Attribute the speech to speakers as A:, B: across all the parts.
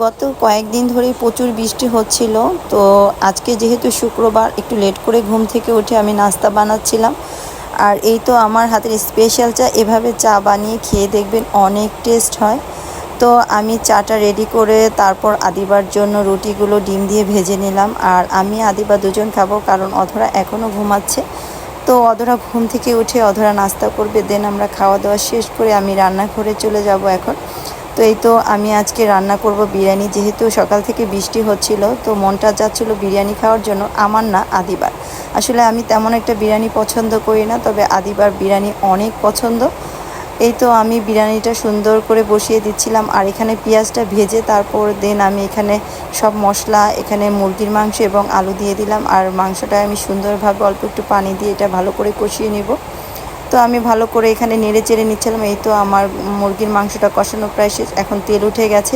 A: গত কয়েকদিন ধরেই প্রচুর বৃষ্টি হচ্ছিল। তো আজকে যেহেতু শুক্রবার, একটু লেট করে ঘুম থেকে উঠে আমি নাস্তা বানাচ্ছিলাম। আর এই তো আমার হাতের স্পেশাল চা, এভাবে চা বানিয়ে খেয়ে দেখবেন অনেক টেস্ট হয়। তো আমি চাটা রেডি করে তারপর আদিবার জন্য রুটিগুলো ডিম দিয়ে ভেজে নিলাম। আর আমি আদিবা দুজন খাবো, কারণ অধরা এখনও ঘুমাচ্ছে। তো অধরা ঘুম থেকে উঠে অধরা নাস্তা করবে, দেন আমরা খাওয়া দাওয়া শেষ করে আমি রান্নাঘরে চলে যাব এখন। তো এই তো আমি আজকে রান্না করব বিরিয়ানি। যেহেতু সকাল থেকে বৃষ্টি হচ্ছিল, তো মনটা যাচ্ছিল বিরিয়ানি খাওয়ার জন্য, আমার না আদিবার। আসলে আমি তেমন একটা বিরিয়ানি পছন্দ করি না, তবে আদিবার বিরিয়ানি অনেক পছন্দ। এই তো আমি বিরিয়ানিটা সুন্দর করে বসিয়ে দিচ্ছিলাম, আর এখানে পেঁয়াজটা ভেজে তারপর দেন আমি এখানে সব মশলা, এখানে মুরগির মাংস এবং আলু দিয়ে দিলাম। আর মাংসটা আমি সুন্দরভাবে অল্প একটু পানি দিয়ে এটা ভালো করে কষিয়ে নেব। তো আমি ভালো করে এখানে নেড়ে চেড়ে নিচ্ছিলাম। এই তো আমার মুরগির মাংসটা কষানো প্রায় শেষ, এখন তেল উঠে গেছে।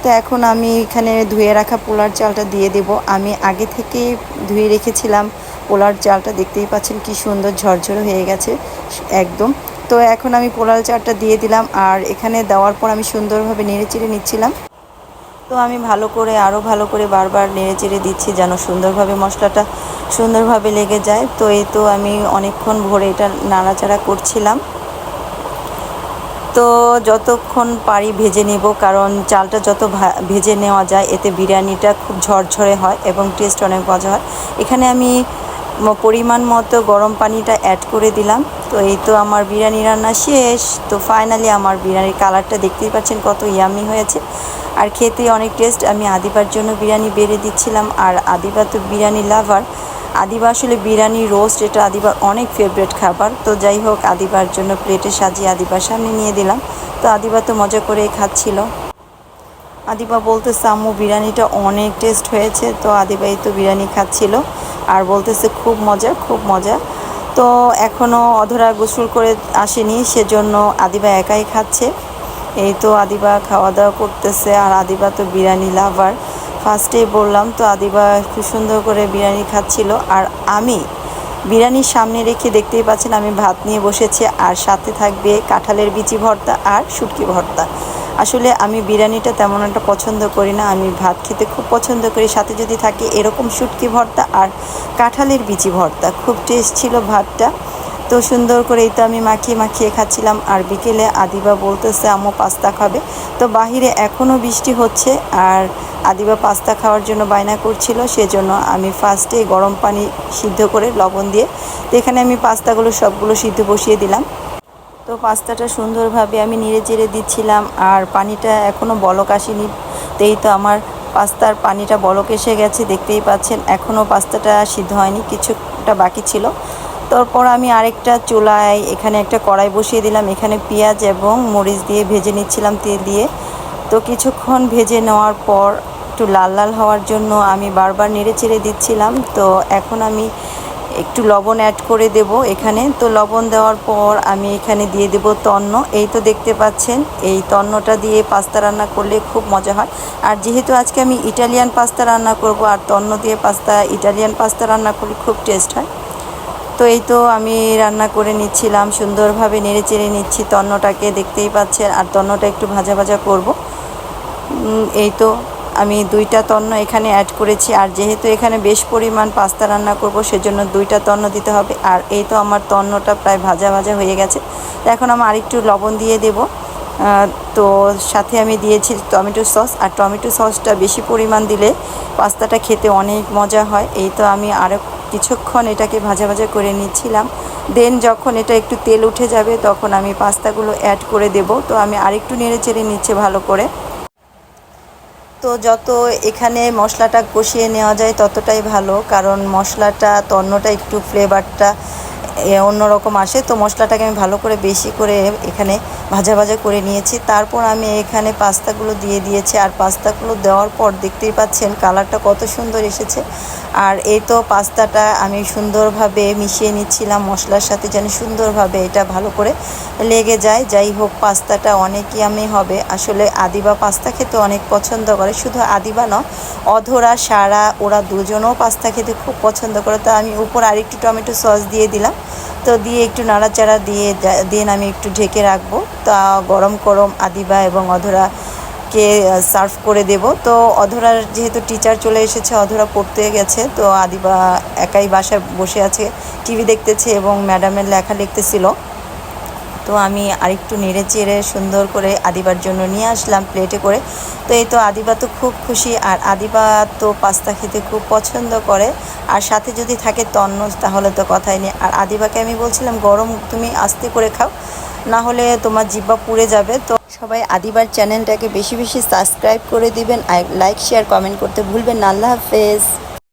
A: তো এখন আমি এখানে ধুয়ে রাখা পোলার চালটা দিয়ে দেব। আমি আগে থেকে ধুয়ে রেখেছিলাম পোলার চালটা, দেখতেই পাচ্ছেন কি সুন্দর ঝরঝরে হয়ে গেছে একদম। তো এখন আমি পোলার চালটা দিয়ে দিলাম, আর এখানে দেওয়ার পর আমি সুন্দরভাবে নেড়ে চেড়ে নিচ্ছিলাম। তো আমি আরও ভালো করে বারবার নেড়ে চেড়ে দিচ্ছি, যেন সুন্দরভাবে মশলাটা সুন্দরভাবে লেগে যায়। তো এই তো আমি অনেকক্ষণ ভরে এটা নাড়াচাড়া করছিলাম। তো যতক্ষণ পারি ভেজে নেব, কারণ চালটা যত ভেজে নেওয়া যায় এতে বিরিয়ানিটা খুব ঝরঝরে হয় এবং টেস্ট অনেক মজা হয়। এখানে আমি পরিমাণ মতো গরম পানিটা অ্যাড করে দিলাম। তো এই তো আমার বিরিয়ানি রান্না শেষ। তো ফাইনালি আমার বিরিয়ানির কালারটা দেখতেই পাচ্ছেন কত ইয়ামি হয়েছে, আর খেতে অনেক টেস্ট। আমি আদিবার জন্য বিরিয়ানি বেড়ে দিচ্ছিলাম, আর আদিবা তো বিরিয়ানি লাভার। আদিবা আসলে বিরিয়ানি রোস্ট, এটা আদিবার অনেক ফেভারিট খাবার। তো যাই হোক, আদিবার জন্য প্লেটে সাজিয়ে আদিবার সামনে নিয়ে দিলাম। তো আদিবা তো মজা করে খাচ্ছিল। আদিবা বলতেছে আম্মু বিরিয়ানিটা অনেক টেস্ট হয়েছে। তো আদিবাই তো বিরিয়ানি খাচ্ছিল আর বলতেছে খুব মজা, খুব মজা। তো এখনও অধরা গোসল করে আসেনি, সেজন্য আদিবা একাই খাচ্ছে। এই তো আদিবা খাওয়া দাওয়া করতেছে, আর আদিবা তো বিরিয়ানি লাভার, ফার্স্টেই বললাম। তো আদিবা খুব সুন্দর করে বিরিয়ানি খাচ্ছিল, আর আমি বিরিয়ানির সামনে রেখে দেখতেই পাচ্ছেন আমি ভাত নিয়ে বসেছি, আর সাথে থাকবে কাঁঠালের বিচি ভর্তা আর শুটকি ভর্তা। আসলে আমি বিরিয়ানিটা তেমন একটা পছন্দ করি না, আমি ভাত খেতে খুব পছন্দ করি। সাথে যদি থাকে এরকম শুটকি ভর্তা আর কাঁঠালের বিচি ভর্তা, খুব টেস্ট ছিল ভাতটা। তো সুন্দর করে এই তো আমি মাখিয়ে মাখিয়ে খাচ্ছিলাম। আর বিকেলে আদিবা বলতেছে আম্মু পাস্তা খাবে। তো বাহিরে এখনও বৃষ্টি হচ্ছে, আর আদিবা পাস্তা খাওয়ার জন্য বায়না করছিল, সেজন্য আমি ফার্স্টে গরম পানি সিদ্ধ করে লবণ দিয়ে, তো এখানে আমি পাস্তাগুলো সবগুলো সিদ্ধ বসিয়ে দিলাম। তো পাস্তাটা সুন্দরভাবে আমি নেড়ে চেড়ে দিচ্ছিলাম, আর পানিটা এখনও বলক আসেনি। তো এই তো আমার পাস্তার পানিটা বলক এসে গেছে, দেখতেই পাচ্ছেন। এখনও পাস্তাটা সিদ্ধ হয়নি, কিছুটা বাকি ছিল। তারপর আমি আরেকটা চুলায় এখানে একটা কড়াই বসিয়ে দিলাম। এখানে পেঁয়াজ এবং মরিচ দিয়ে ভেজে নিচ্ছিলাম তেল দিয়ে। তো কিছুক্ষণ ভেজে নেওয়ার পর একটু লাল লাল হওয়ার জন্য আমি বারবার নেড়ে চেড়ে দিচ্ছিলাম। তো এখন আমি একটু লবণ অ্যাড করে দেব এখানে। তো লবণ দেওয়ার পর আমি এখানে দিয়ে দেব তন্ন। এই তো দেখতে পাচ্ছেন, এই তন্নটা দিয়ে পাস্তা রান্না করলে খুব মজা হয়। আর যেহেতু আজকে আমি ইটালিয়ান পাস্তা রান্না করব, আর তন্ন দিয়ে ইটালিয়ান পাস্তা রান্না করলে খুব টেস্ট হয়। তো এই তো আমি রান্না করে নিচ্ছিলাম, সুন্দরভাবে নেড়ে চেড়ে নিচ্ছি তন্নটাকে, দেখতেই পাচ্ছেন। আর তন্নটা একটু ভাজা ভাজা করব। এই তো আমি 2টা তন্ন এখানে অ্যাড করেছি, আর যেহেতু এখানে বেশ পরিমাণ পাস্তা রান্না করব, সেজন্য 2টা তন্ন দিতে হবে। আর এই তো আমার তন্নটা প্রায় ভাজা ভাজা হয়ে গেছে। তো এখন আমি আরেকটু লবণ দিয়ে দেব। তো সাথে আমি দিয়েছি টমেটো সস, আর টমেটো সসটা বেশি পরিমাণ দিলে পাস্তাটা খেতে অনেক মজা হয়। এই তো আমি আরও কিছুক্ষণ এটাকে ভাজা ভাজা করে নিচ্ছিলাম। দেন যখন এটা একটু তেল উঠে যাবে, তখন আমি পাস্তাগুলো অ্যাড করে দেব। তো আমি আরেকটু নেড়ে চেড়ে নিচ্ছি ভালো করে। তো যত এখানে মশলাটা কষিয়ে নেওয়া যায় ততটাই ভালো, কারণ মশলাটা তন্নটা একটু ফ্লেভারটা অন্যরকম আসে। তো মশলাটাকে আমি ভালো করে বেশি করে এখানে ভাজা ভাজা করে নিয়েছি। তারপর আমি এখানে পাস্তাগুলো দিয়ে দিয়েছি, আর পাস্তাগুলো দেওয়ার পর দেখতেই পাচ্ছেন কালারটা কত সুন্দর এসেছে। আর এই তো পাস্তাটা আমি সুন্দরভাবে মিশিয়ে নিচ্ছিলাম মশলার সাথে, যেন সুন্দরভাবে এটা ভালো করে লেগে যায়। যাই হোক, পাস্তাটা অনেক ইয়ামি হবে। আসলে আদিবা পাস্তা খেতে অনেক পছন্দ করে, শুধু আদিবা নয়, অধরা, সারা, ওরা দুজনেও পাস্তা খেতে খুব পছন্দ করে। তো আমি উপর আরেকটু টমেটো সস দিয়ে দিলাম। তো দিয়ে একটু নাড়াচাড়া দিয়ে আমি একটু ঢেকে রাখবো। তা গরম গরম আদিবা এবং অধরা কে সার্ভ করে দেব। তো অধরার যেহেতু টিচার চলে এসেছে, অধরা পড়তে গেছে, তো আদিবা একাই বাসায় বসে আছে, টিভি দেখতেছে এবং ম্যাডামের লেখা লিখতেছিল। তো আমি আরেকটু নেড়ে চেড়ে সুন্দর করে আদিবার জন্য নিয়ে আসলাম প্লেটে করে। তো এই তো আদিবা তো খুব খুশি, আর আদিবা তো পাস্তা খেতে খুব পছন্দ করে, আর সাথে যদি থাকে তন্নজ তাহলে তো কথাই নেই। আর আদিবাকে আমি বলছিলাম গরম তুমি আস্তে করে খাও, না হলে তোমার জিহ্বা পুড়ে যাবে। তো সবাই আদিবার চ্যানেলটাকে বেশি বেশি সাবস্ক্রাইব করে দিবেন, আর লাইক শেয়ার কমেন্ট করতে ভুলবেন না। আল্লাহ হাফেজ।